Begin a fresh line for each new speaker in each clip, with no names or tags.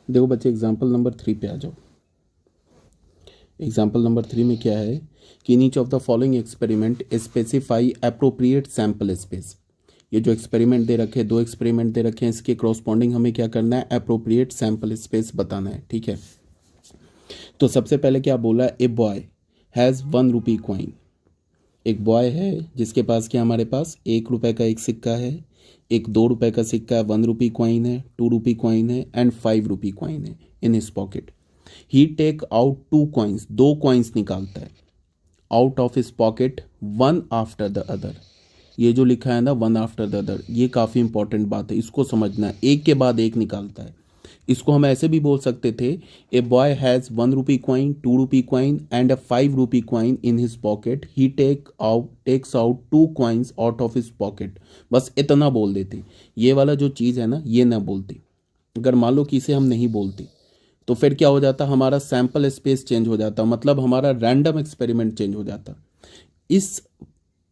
देखो बच्चे example number 3 पे आ जाओ। एग्जाम्पल नंबर 3 में क्या है कि in each of the following experiment specify appropriate sample space. ये जो एक्सपेरिमेंट दे रखे हैं, 2 एक्सपेरिमेंट दे रखे हैं, इसके क्रॉसपॉन्डिंग हमें क्या करना है, अप्रोप्रिएट सैम्पल स्पेस बताना है। ठीक है, तो सबसे पहले क्या बोला, ए बॉय हैज़ 1 रुपी कॉइन। एक बॉय है जिसके पास क्या, हमारे पास 1 रुपये का एक सिक्का है, एक 2 रुपये का सिक्का है, 1 रुपी कॉइन है, 2 रुपी कॉइन है एंड 5 रुपी कॉइन है in his pocket. He take out 2 coins, 2 coins निकालता है out of his pocket, one after the other. ये जो लिखा है ना, वन आफ्टर द अदर, ये काफ़ी इंपॉर्टेंट बात है, इसको समझना है। एक के बाद एक निकालता है। इसको हम ऐसे भी बोल सकते थे, a boy has 1 rupee coin, 2 rupee coin and a 5 rupee coin in his pocket. He takes out 2 coins out of his pocket. बस इतना बोल देते। ये वाला जो चीज़ है ना, ये ना बोलती। अगर मान लो कि इसे हम नहीं बोलते तो फिर क्या हो जाता, हमारा सैंपल स्पेस चेंज हो जाता, मतलब हमारा रैंडम एक्सपेरिमेंट चेंज हो जाता। इस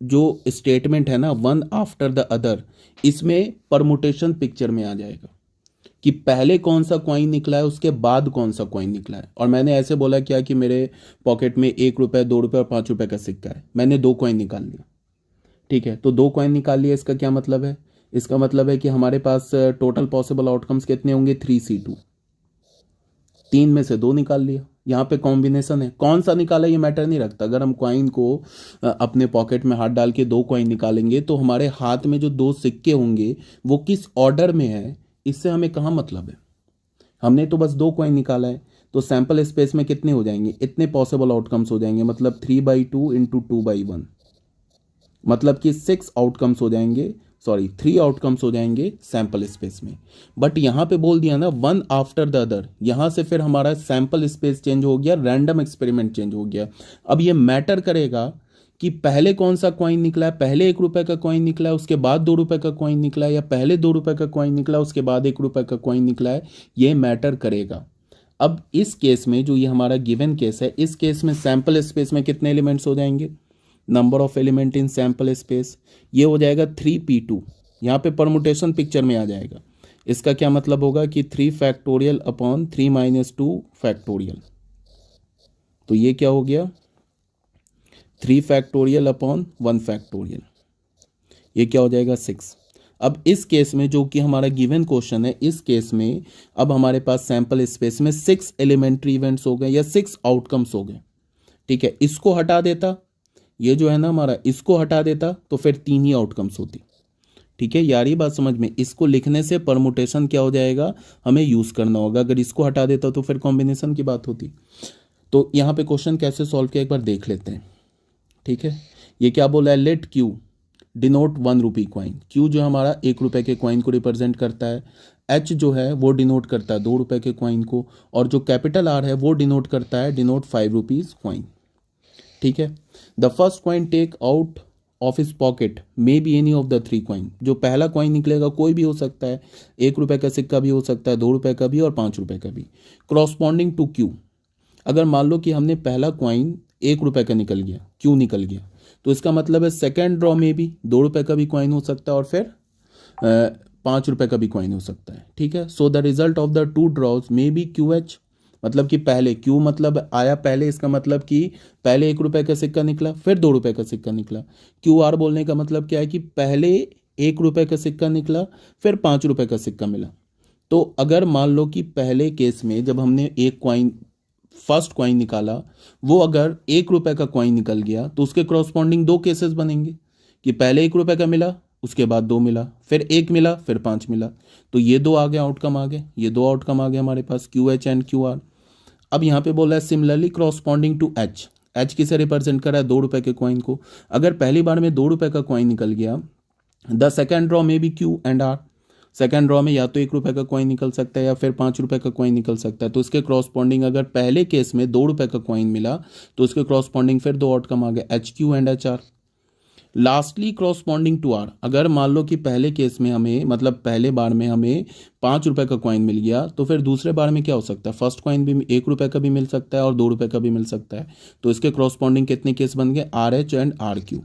जो स्टेटमेंट है ना, वन आफ्टर द अदर, इसमें परमुटेशन पिक्चर में आ जाएगा कि पहले कौन सा कॉइन निकला है, उसके बाद कौन सा कॉइन निकला है। और मैंने ऐसे बोला क्या कि मेरे पॉकेट में 1 रुपये, 2 रुपये और 5 रुपये का सिक्का है, मैंने 2 कॉइन निकाल लिया। ठीक है, तो 2 कॉइन निकाल लिया, इसका क्या मतलब है, इसका मतलब है कि हमारे पास टोटल पॉसिबल आउटकम्स कितने होंगे, 3C2। 3 में से 2 निकाल लिया। यहाँ पे कॉम्बिनेशन है, कौन सा निकाला ये मैटर नहीं रखता। अगर हम कॉइन को अपने पॉकेट में हाथ डाल के 2 कॉइन निकालेंगे तो हमारे हाथ में जो 2 सिक्के होंगे वो किस ऑर्डर में है, इससे हमें कहाँ मतलब है। हमने तो बस 2 कॉइन निकाला है, तो सैंपल स्पेस में कितने हो जाएंगे, इतने पॉसिबल आउटकम्स हो जाएंगे, मतलब 3/2 इंटू 2/1, मतलब कि 6 आउटकम्स हो जाएंगे, सॉरी 3 आउटकम्स हो जाएंगे सैंपल स्पेस में। बट यहाँ पे बोल दिया ना, वन आफ्टर द अदर, यहाँ से फिर हमारा सैंपल स्पेस चेंज हो गया, रैंडम एक्सपेरिमेंट चेंज हो गया। अब ये मैटर करेगा कि पहले कौन सा कॉइन निकला है, पहले 1 रुपये का कॉइन निकला है, उसके बाद 2 रुपये का कॉइन निकला है, या पहले 2 रुपये का कॉइन निकला उसके बाद 1 रुपये का कॉइन निकला है, ये मैटर करेगा। अब इस केस में जो ये हमारा गिवन केस है, इस केस में सैंपल स्पेस में कितने एलिमेंट्स हो जाएंगे, number of element in sample space, ये हो जाएगा 3p2। यहाँ पे परमुटेशन पिक्चर में आ जाएगा। इसका क्या मतलब होगा कि 3 फैक्टोरियल अपॉन 3 - 2 फैक्टोरियल, तो ये क्या हो गया, 3 फैक्टोरियल अपॉन 1 फैक्टोरियल, ये क्या हो जाएगा 6। अब इस केस में जो कि हमारा गिवन क्वेश्चन है, इस केस में अब हमारे पास सैंपल स्पेस में 6 एलिमेंट्री इवेंट्स हो गए या 6 आउटकम्स हो गए। ठीक है, इसको हटा देता, ये जो है ना हमारा, इसको हटा देता तो फिर 3 ही आउटकम्स होती। ठीक है यार, ये बात समझ में, इसको लिखने से परमुटेशन क्या हो जाएगा, हमें यूज करना होगा। अगर इसको हटा देता तो फिर कॉम्बिनेशन की बात होती। तो यहाँ पे क्वेश्चन कैसे सॉल्व किया एक बार देख लेते हैं। ठीक है, ये क्या बोला है, let Q denote 1 rupee coin. Q जो हमारा 1 रुपये के कॉइन को रिप्रेजेंट करता है, एच जो है वो डिनोट करता है 2 रुपये के कॉइन को, और जो कैपिटल आर है वो डिनोट करता है, डिनोट 5 रुपीज़ कॉइन। ठीक है, the first coin take out of his pocket may be any of the 3 coin. जो पहला कॉइन निकलेगा कोई भी हो सकता है, 1 रुपये का सिक्का भी हो सकता है, 2 रुपये का भी और 5 रुपये का भी। क्रॉसपॉन्डिंग टू क्यू, अगर मान लो कि हमने पहला कॉइन 1 रुपये का निकल गया, क्यू निकल गया, तो इसका मतलब है सेकेंड ड्रॉ में भी 2 रुपये का भी कॉइन हो सकता है और फिर 5 रुपये का भी कॉइन हो सकता है। ठीक है, so the result of the 2 draws may be QH, मतलब कि पहले क्यू मतलब आया पहले, इसका मतलब कि पहले 1 रुपये का सिक्का निकला फिर 2 रुपये का सिक्का निकला। QR बोलने का मतलब क्या है कि पहले 1 रुपये का सिक्का निकला फिर 5 रुपये का सिक्का मिला। तो अगर मान लो कि पहले केस में जब हमने एक कॉइन, फर्स्ट कॉइन निकाला, वो अगर 1 रुपये का कॉइन निकल गया तो उसके क्रॉसपॉन्डिंग 2 केसेस बनेंगे कि पहले 1 रुपये का मिला, उसके बाद 2 मिला, फिर 1 मिला, फिर 5 मिला। तो ये 2 आ गए आउटकम, आ गए ये 2 आउटकम आ गए हमारे पास, QH एंड QR। अब यहाँ पे बोला है similarly corresponding to H. H किसे रिप्रेजेंट कर रहा है, 2 रुपये के कॉइन को। अगर पहली बार में 2 रुपये का कॉइन निकल गया, द सेकेंड ड्रॉ में भी Q and R। Second draw में या तो 1 रुपये का कॉइन निकल सकता है या फिर 5 रुपये का कॉइन निकल सकता है। तो इसके क्रॉसपॉन्डिंग अगर पहले केस में 2 रुपये का कॉइन मिला तो इसके क्रॉसपॉन्डिंग फिर 2 आउटकम आ गए, HQ and HR। Lastly corresponding to R, अगर मान लो कि पहले केस में हमें, मतलब पहले बार में हमें 5 रुपये का कॉइन मिल गया, तो फिर दूसरे बार में क्या हो सकता है, फर्स्ट कॉइन भी 1 रुपये का भी मिल सकता है और 2 रुपये का भी मिल सकता है। तो इसके क्रॉसपॉन्डिंग कितने केस बन गए, RH एंड RQ।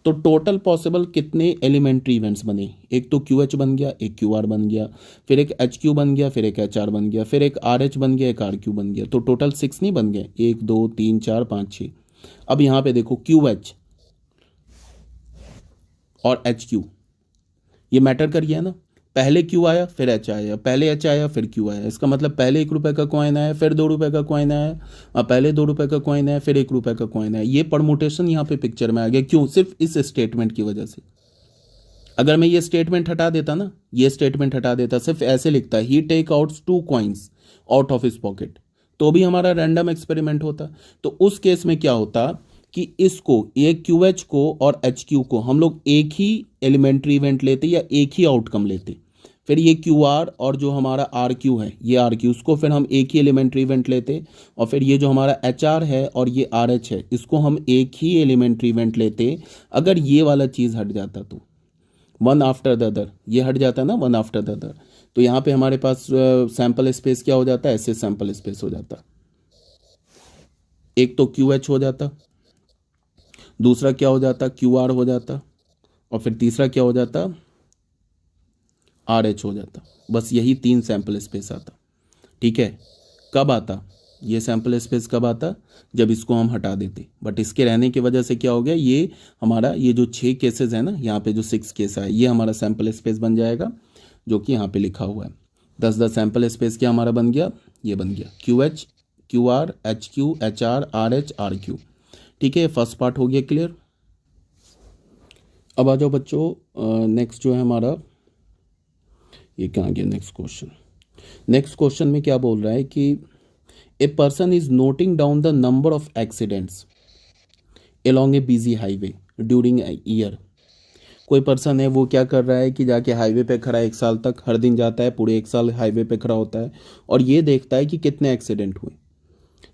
तो टोटल पॉसिबल कितने एलिमेंट्री इवेंट्स बने, एक तो क्यू एच बन गया, एक क्यू आर बन गया, फिर एक एच क्यू बन गया, फिर एक एच आर बन गया, फिर एक आर एच बन गया, एक आर क्यू बन गया। तो टोटल 6 नहीं बन गए, 1 2 3 4 5 6। अब यहाँ पे देखो क्यू एच और एच क्यू, ये मैटर कर गया ना, पहले क्यू आया फिर एच आया, पहले एच आया फिर क्यू आया। इसका मतलब पहले 1 रुपये का कॉइन आया, फिर 2 रुपये का कॉइन आया, और पहले 2 रुपये का कॉइन आया, फिर 1 रुपये का कॉइन आया। ये परमुटेशन यहाँ पे पिक्चर में आ गया। क्यों? सिर्फ इस स्टेटमेंट की वजह से। अगर मैं ये स्टेटमेंट हटा देता ना, ये स्टेटमेंट हटा देता, सिर्फ ऐसे लिखता ही take out 2 coins out of his pocket, तो भी हमारा रैंडम एक्सपेरिमेंट होता। तो उस केस में क्या होता कि इसको, ये क्यू एच को और एच क्यू को हम लोग एक ही एलिमेंट्री इवेंट लेते या एक ही आउटकम लेते। फिर ये क्यू आर और जो हमारा आर क्यू है, ये आर क्यू, उसको फिर हम एक ही एलिमेंट्री इवेंट लेते। और फिर ये जो हमारा एच आर है और ये आर एच है, इसको हम एक ही एलिमेंट्री इवेंट लेते। अगर ये वाला चीज़ हट जाता तो वन आफ्टर द अदर, ये हट जाता है ना, वन आफ्टर द अदर, तो यहाँ पे हमारे पास सैंपल स्पेस क्या हो जाता है, ऐसे सैंपल स्पेस हो जाता। एक तो क्यू एच हो जाता, दूसरा क्या हो जाता, क्यू आर हो जाता, और फिर तीसरा क्या हो जाता, आर एच हो जाता। बस यही 3 सैंपल स्पेस आता। ठीक है, कब आता ये सैंपल स्पेस, कब आता, जब इसको हम हटा देते। बट इसके रहने की वजह से क्या हो गया, ये हमारा ये जो 6 केसेस है ना, यहाँ पे जो 6 केस है, ये हमारा सैंपल स्पेस बन जाएगा, जो कि यहाँ पे लिखा हुआ है। 10 सैंपल स्पेस क्या हमारा बन गया, ये बन गया Q H, Q R, H Q, H R H, R Q. ठीक है, फर्स्ट पार्ट हो गया क्लियर। अब आ जाओ बच्चों, नेक्स्ट जो है हमारा, ये कहाँ गया नेक्स्ट क्वेश्चन। नेक्स्ट क्वेश्चन में क्या बोल रहा है कि a person is noting down the number of accidents along A busy highway during a year. कोई पर्सन है, वो क्या कर रहा है कि जाके हाईवे पे खड़ा है 1 साल तक, हर दिन जाता है, पूरे 1 साल हाईवे पे खड़ा होता है और ये देखता है कि कितने एक्सीडेंट हुए।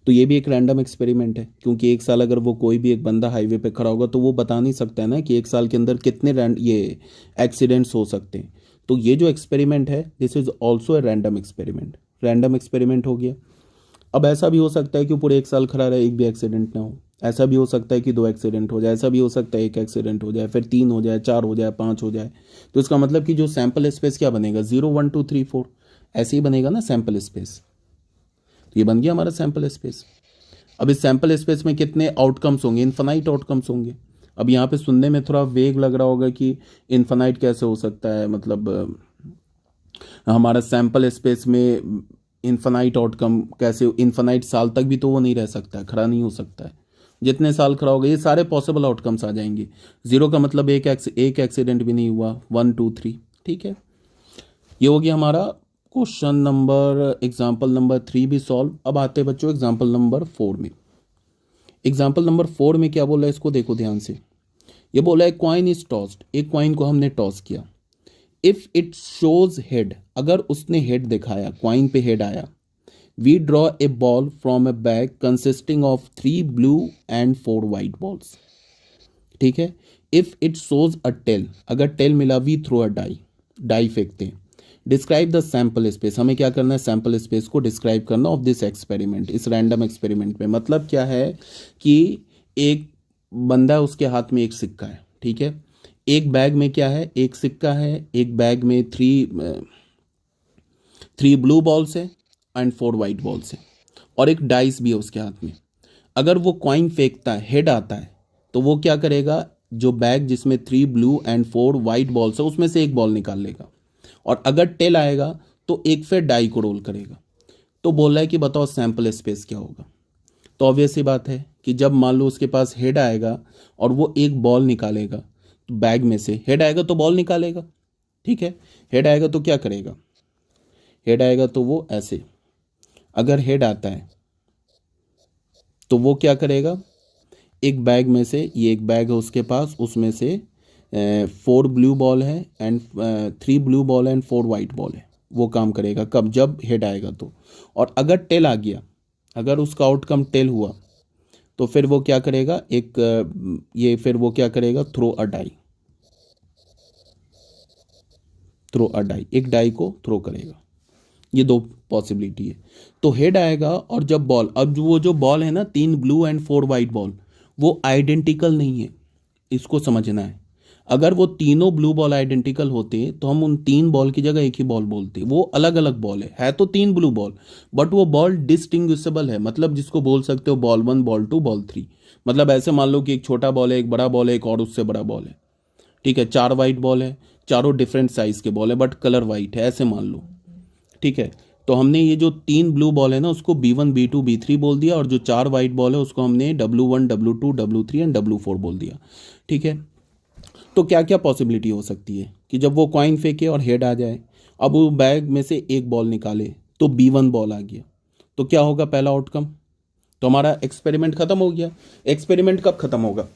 तो ये भी एक रैंडम एक्सपेरिमेंट है, क्योंकि 1 साल अगर वो कोई भी एक बंदा हाईवे पे खड़ा होगा तो वो बता नहीं सकता है ना कि 1 साल के अंदर कितने ये एक्सीडेंट्स हो सकते हैं। तो ये जो एक्सपेरिमेंट है, this is also a random experiment, random experiment हो गया। अब ऐसा भी हो सकता है कि पूरे 1 साल खड़ा रहे, एक भी एक्सीडेंट ना हो। ऐसा भी हो सकता है कि 2 एक्सीडेंट हो जाए, ऐसा भी हो सकता है 1 एक्सीडेंट हो जाए, फिर 3 हो जाए, 4 हो जाए, 5 हो जाए। तो इसका मतलब कि जो सैंपल स्पेस क्या बनेगा, 0 1 2 3 4 ऐसे ही बनेगा ना सैंपल स्पेस। तो ये बन गया हमारा सैंपल स्पेस। अब इस सैंपल स्पेस में कितने आउटकम्स होंगे, इन्फिनाइट आउटकम्स होंगे। अब यहाँ पे सुनने में थोड़ा वेग लग रहा होगा कि इन्फिनाइट कैसे हो सकता है, मतलब हमारा सैंपल स्पेस में इन्फिनाइट आउटकम कैसे, इन्फिनाइट साल तक भी तो वो नहीं रह सकता है, खड़ा नहीं हो सकता है। जितने साल खड़ा होगा ये सारे पॉसिबल आउटकम्स आ जाएंगे। 0 का मतलब एक एक्सीडेंट भी नहीं हुआ, 1 2 3। ठीक है, ये हो गया हमारा क्वेश्चन नंबर, एग्जाम्पल नंबर 3 भी सॉल्व। अब आते हैं बच्चों एग्जाम्पल नंबर 4 में। एग्जाम्पल नंबर 4 में क्या बोला है, इसको देखो ध्यान से। ये बोला है कॉइन इज टॉस्ड, एक कॉइन को हमने टॉस किया। इफ इट शोज हेड, अगर उसने हेड दिखाया, कॉइन पे हेड आया, we draw a ball from a bag consisting of 3 blue and 4 white balls. ठीक है, if it shows a tail, अगर टेल मिला, we throw a die, die फेंकते हैं। डिस्क्राइब द सैंपल स्पेस, हमें क्या करना है, सैंपल स्पेस को डिस्क्राइब करना ऑफ दिस एक्सपेरिमेंट, इस रैंडम एक्सपेरिमेंट में। मतलब क्या है कि एक बंदा है, उसके हाथ में एक सिक्का है। ठीक है, एक बैग में क्या है, एक सिक्का है, एक बैग में 3 ब्लू बॉल्स है एंड 4 वाइट बॉल्स है, और एक डाइस भी है उसके हाथ में। अगर वो कॉइन फेंकता है, हेड आता है, तो वो क्या करेगा, जो बैग जिसमें 3 ब्लू एंड 4 वाइट बॉल्स है, उसमें से एक बॉल निकाल लेगा। और अगर टेल आएगा तो एक फिर डाई को रोल करेगा। तो बोल रहा है कि बताओ सैंपल स्पेस क्या होगा। तो ऑब्वियस सी बात है कि जब मान लो उसके पास हेड आएगा और वो एक बॉल निकालेगा, तो बैग में से हेड आएगा तो बॉल निकालेगा। ठीक है, हेड आएगा तो क्या करेगा, हेड आएगा तो वो ऐसे, अगर हेड आता है तो वो क्या करेगा, एक बैग में से, ये एक बैग है उसके पास, उसमें से 4 ब्लू बॉल है and 3 blue ball and 4 white ball है। वो काम करेगा कब, जब हेड आएगा तो। और अगर टेल आ गया, अगर उसका आउटकम टेल हुआ, तो फिर वो क्या करेगा, ये फिर वो क्या करेगा, throw a die, throw a die, एक डाई को थ्रो करेगा। ये 2 पॉसिबिलिटी है। तो हेड आएगा और जब बॉल, अब वो जो बॉल है ना, 3 ब्लू एंड 4 वाइट बॉल, वो आइडेंटिकल नहीं है। इसको समझना है। अगर वो तीनों ब्लू बॉल आइडेंटिकल होते तो हम उन 3 बॉल की जगह एक ही बॉल बोलते। वो अलग अलग बॉल है तो 3 ब्लू बॉल, बट वो बॉल डिस्टिंग्विशेबल है, मतलब जिसको बोल सकते हो बॉल 1, बॉल 2, बॉल 3। मतलब ऐसे मान लो कि एक छोटा बॉल है, एक बड़ा बॉल है, एक और उससे बड़ा बॉल है, ठीक है। 4 वाइट बॉल है, चारों डिफरेंट साइज के बॉल है बट कलर वाइट है, ऐसे मान लो, ठीक है। तो हमने ये जो 3 ब्लू बॉल है ना उसको B1, B2, B3 बोल दिया, और जो 4 वाइट बॉल है उसको हमने W1, W2, W3 and W4 बोल दिया, ठीक है। तो क्या क्या पॉसिबिलिटी हो सकती है कि जब वो कॉइन फेंके और हेड आ जाए, अब वो बैग में से एक बॉल निकाले तो B1 बॉल आ गया, तो क्या होगा पहला आउटकम? तो हमारा एक्सपेरिमेंट खत्म हो गया। एक्सपेरिमेंट कब खत्म होगा?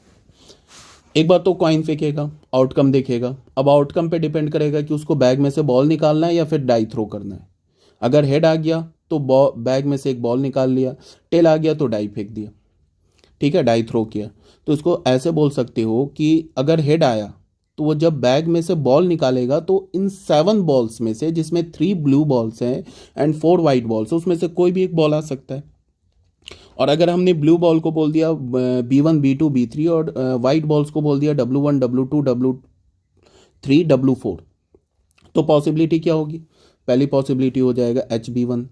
एक बार तो कॉइन फेंकेगा, आउटकम देखेगा। अब आउटकम पे डिपेंड करेगा कि उसको बैग में से बॉल निकालना है या फिर डाई थ्रो करना है। अगर हेड आ गया तो बैग में से एक बॉल निकाल लिया, टेल आ गया तो डाई फेंक दिया, ठीक है, डाई थ्रो किया। तो इसको ऐसे बोल सकते हो कि अगर हेड आया तो वो जब बैग में से बॉल निकालेगा तो इन 7 बॉल्स में से, जिसमें 3 ब्लू बॉल्स हैं एंड 4 वाइट बॉल्स, उसमें से कोई भी एक बॉल आ सकता है। और अगर हमने ब्लू बॉल को बोल दिया B1, B2, B3 और वाइट बॉल्स को बोल दिया W1, W2, W3, W4, तो पॉसिबिलिटी क्या होगी? पहली पॉसिबिलिटी हो जाएगा HB1,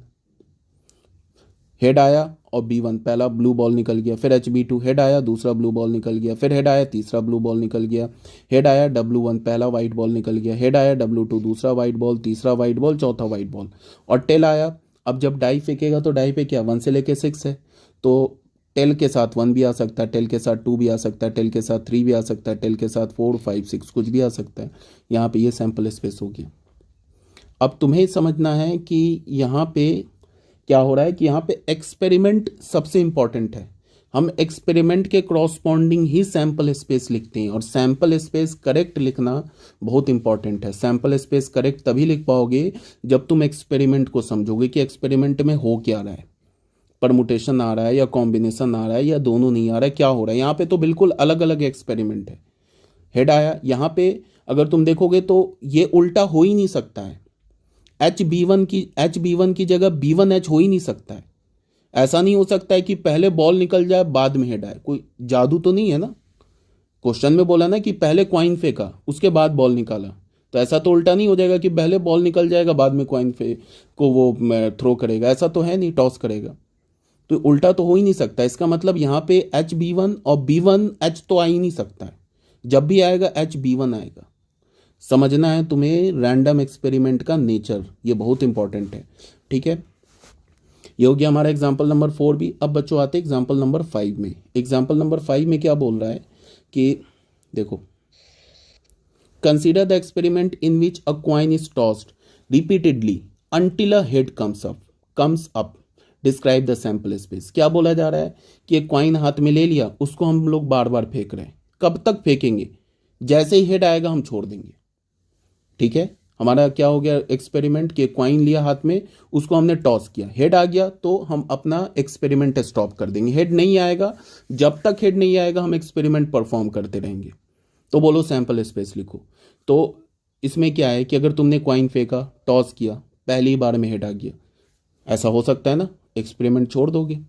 हेड आया और B1 पहला ब्लू बॉल निकल गया, फिर HB2 हेड आया, दूसरा ब्लू बॉल निकल गया, फिर हेड आया, तीसरा ब्लू बॉल निकल गया, हेड आया W1 पहला वाइट बॉल निकल गया, हेड आया W2 दूसरा वाइट बॉल, तीसरा वाइट बॉल, चौथा वाइट बॉल, और टेल आया। अब जब डाई फेंकेगा तो डाई पे क्या 1 से लेके 6 है, तो टेल के साथ 1 भी आ सकता है, टेल के साथ 2 भी आ सकता है, टेल के साथ 3 भी आ सकता है, टेल के साथ 4, 5, 6 कुछ भी आ सकता है। यहाँ पे ये सैंपल स्पेस होगी। अब तुम्हें समझना है कि यहाँ पे क्या हो रहा है कि यहाँ पे एक्सपेरिमेंट सबसे इंपॉर्टेंट है। हम एक्सपेरिमेंट के क्रॉसपॉन्डिंग ही सैंपल स्पेस लिखते हैं, और सैंपल स्पेस करेक्ट लिखना बहुत इंपॉर्टेंट है। सैंपल स्पेस करेक्ट तभी लिख पाओगे जब तुम एक्सपेरिमेंट को समझोगे कि एक्सपेरिमेंट में हो क्या रहा है, परमुटेशन आ रहा है या कॉम्बिनेशन आ रहा है या दोनों नहीं आ रहा है, क्या हो रहा है। यहाँ पे तो बिल्कुल अलग अलग एक्सपेरिमेंट है। हेड आया, यहाँ पे अगर तुम देखोगे तो ये उल्टा हो ही नहीं सकता है। HB1 की जगह B1H हो ही नहीं सकता है। ऐसा नहीं हो सकता है कि पहले बॉल निकल जाए बाद में हेड आए, कोई जादू तो नहीं है ना। क्वेश्चन में बोला ना कि पहले कॉइन फेंका उसके बाद बॉल निकाला, तो ऐसा तो उल्टा नहीं हो जाएगा कि पहले बॉल निकल जाएगा बाद में कॉइन फे को वो थ्रो करेगा, ऐसा तो है नहीं, टॉस करेगा। तो उल्टा तो हो ही नहीं सकता। इसका मतलब यहाँ पे HB1 और B1H तो आ ही नहीं सकता है। जब भी आएगा HB1 आएगा। समझना है तुम्हें रैंडम एक्सपेरिमेंट का नेचर, ये बहुत इंपॉर्टेंट है, ठीक है। ये हो गया हमारा एग्जाम्पल नंबर 4 भी। अब बच्चों आते हैं एग्जाम्पल नंबर 5 में। एग्जाम्पल नंबर 5 में क्या बोल रहा है कि देखो, consider the experiment in which a coin is tossed repeatedly until a head comes up, describe the sample space. क्या बोला जा रहा है कि एक क्वाइन हाथ में ले लिया, उसको हम लोग बार बार फेंक रहे हैं। कब तक फेंकेंगे? जैसे ही हेड आएगा हम छोड़ देंगे, ठीक है। हमारा क्या हो गया एक्सपेरिमेंट कि क्वाइन लिया हाथ में, उसको हमने टॉस किया, हेड आ गया तो हम अपना एक्सपेरिमेंट स्टॉप कर देंगे। हेड नहीं आएगा, जब तक हेड नहीं आएगा हम एक्सपेरिमेंट परफॉर्म करते रहेंगे। तो बोलो सैंपल स्पेस लिखो। तो इसमें क्या है कि अगर तुमने क्वाइन फेंका, टॉस किया, पहली बार में हेड आ गया, ऐसा हो सकता है ना, एक्सपेरिमेंट छोड़ दोगे।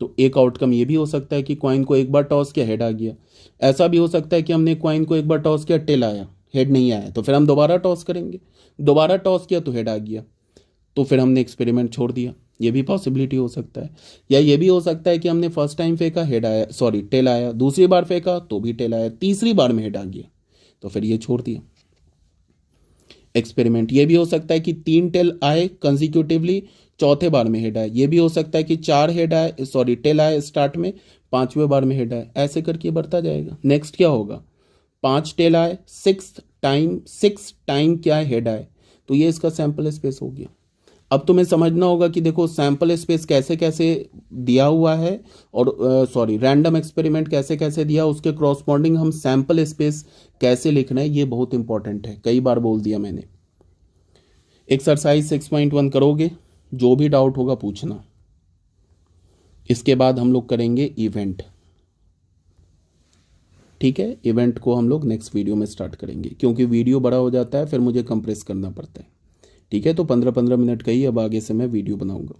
तो एक आउटकम ये भी हो सकता है कि क्वाइन को एक बार टॉस किया, हेड आ गया। ऐसा भी हो सकता है कि हमने क्वाइन को एक बार टॉस किया, टेल आया, हेड नहीं आया, तो फिर हम दोबारा टॉस करेंगे। दोबारा टॉस किया तो हेड आ गया, तो फिर हमने एक्सपेरिमेंट छोड़ दिया। ये भी पॉसिबिलिटी हो सकता है। या ये भी हो सकता है कि हमने फर्स्ट टाइम फेंका, हेड आया, सॉरी टेल आया, दूसरी बार फेंका तो भी टेल आया, तीसरी बार में हेड आ गया, तो फिर ये छोड़ दिया एक्सपेरिमेंट। ये भी हो सकता है कि 3 टेल आए कंसिक्यूटिवली, चौथे बार में हेड आए। ये भी हो सकता है कि 4 हेड आए, सॉरी टेल आए स्टार्ट में, 5वें बार में हेड आए। ऐसे करके बढ़ता जाएगा। नेक्स्ट क्या होगा, 5 टेल आए, 6 टाइम क्या है हेड आए, तो ये इसका सैंपल स्पेस हो गया। अब तुम्हें समझना होगा कि देखो सैंपल स्पेस कैसे कैसे दिया हुआ है, और सॉरी रैंडम एक्सपेरिमेंट कैसे कैसे दिया, उसके क्रॉसपॉन्डिंग हम सैंपल स्पेस कैसे लिखना है, ये बहुत इंपॉर्टेंट है। कई बार बोल दिया मैंने। एक्सरसाइज 6.1 करोगे, जो भी डाउट होगा पूछना। इसके बाद हम लोग करेंगे इवेंट, ठीक है। इवेंट को हम लोग नेक्स्ट वीडियो में स्टार्ट करेंगे, क्योंकि वीडियो बड़ा हो जाता है फिर मुझे कंप्रेस करना पड़ता है, ठीक है। तो 15-15 मिनट का ही अब आगे से मैं वीडियो बनाऊंगा।